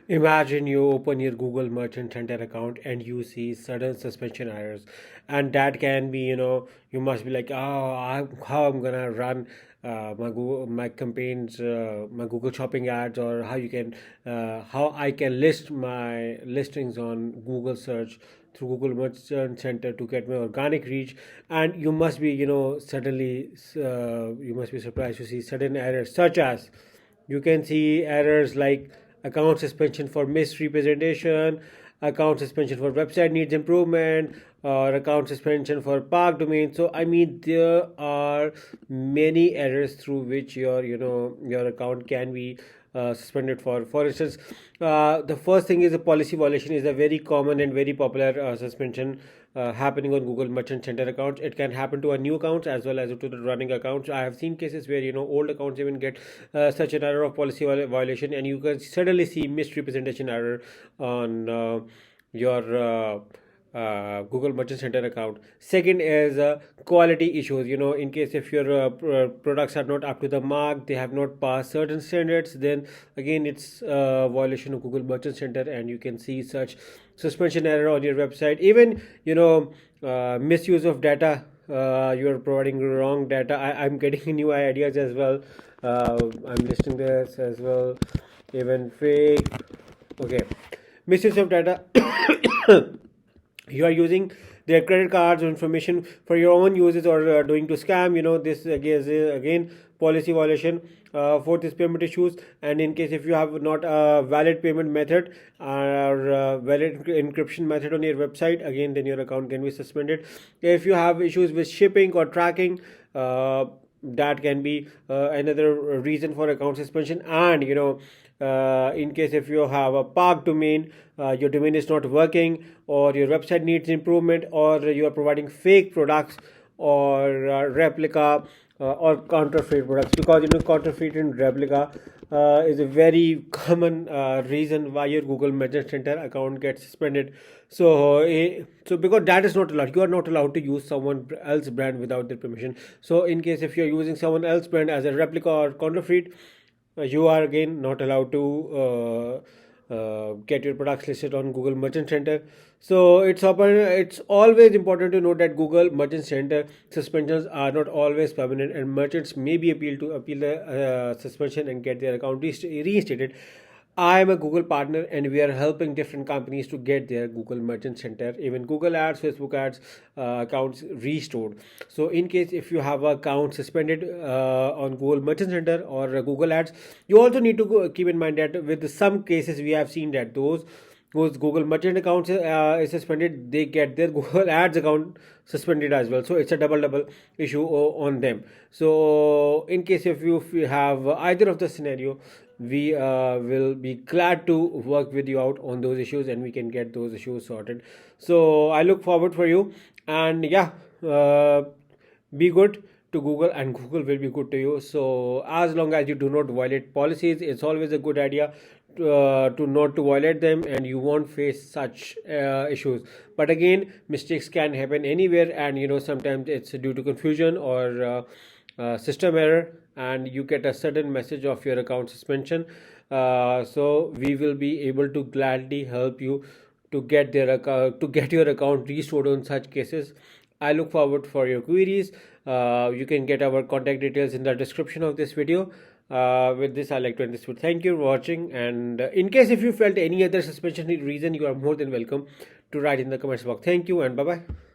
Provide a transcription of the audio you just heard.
Imagine you open your Google Merchant Center account and you see sudden suspension errors, and that can be, you must be like, oh, how I'm gonna run my campaigns, my Google Shopping ads, or how I can list my listings on Google search through Google Merchant Center to get my organic reach. And you must be, you must be surprised to see sudden errors, such as you can see errors like account suspension for misrepresentation, account suspension for website needs improvement, or account suspension for park domain. So I mean, there are many errors through which your account can be suspended for. For instance, the first thing is a policy violation is a very common and very popular suspension happening on Google Merchant Center accounts. It can happen to a new accounts as well as to the running accounts. I have seen cases where old accounts even get such an error of policy violation, and you can suddenly see misrepresentation error on your Google Merchant Center account. Second is quality issues. In case if your products are not up to the mark, they have not passed certain standards, then again it's a violation of Google Merchant Center, and you can see such suspension error on your website. Even misuse of data. You are providing wrong data. I'm getting new ideas as well. I'm listing this as well. Even fake. Okay, misuse of data. You are using their credit cards or information for your own uses, or doing to scam. This again policy violation. Fourth is payment issues, and in case if you have not a valid payment method or valid encryption method on your website, again then your account can be suspended. If you have issues with shipping or tracking, that can be another reason for account suspension. And in case if you have a park domain, your domain is not working, or your website needs improvement, or you are providing fake products, or replica or counterfeit products, because counterfeit and replica is a very common reason why your Google Merchant Center account gets suspended. So because that is not allowed, you are not allowed to use someone else brand without their permission. So in case if you are using someone else brand as a replica or counterfeit, you are again not allowed to get your products listed on Google Merchant Center. So it's always important to note that Google Merchant Center suspensions are not always permanent, and merchants may be appeal the suspension and get their account reinstated. I am a Google partner, and we are helping different companies to get their Google Merchant Center, even Google Ads, Facebook Ads accounts restored. So, in case if you have an account suspended on Google Merchant Center or Google Ads, you also need to keep in mind that with some cases we have seen that those whose Google Merchant accounts is suspended, they get their Google Ads account suspended as well. So it's a double issue on them. So in case if you have either of the scenario, we will be glad to work with you out on those issues, and we can get those issues sorted. So I look forward for you, and yeah, be good to Google, and Google will be good to you. So as long as you do not violate policies, it's always a good idea to not to violate them, and you won't face such issues. But again, mistakes can happen anywhere, and sometimes it's due to confusion or system error, and you get a sudden message of your account suspension. So we will be able to gladly help you to get your account restored on such cases. I look forward for your queries. You can get our contact details in the description of this video. With this, I like to end this video. Thank you for watching, and in case if you felt any other suspension reason, you are more than welcome to write in the comments box. Thank you, and bye bye.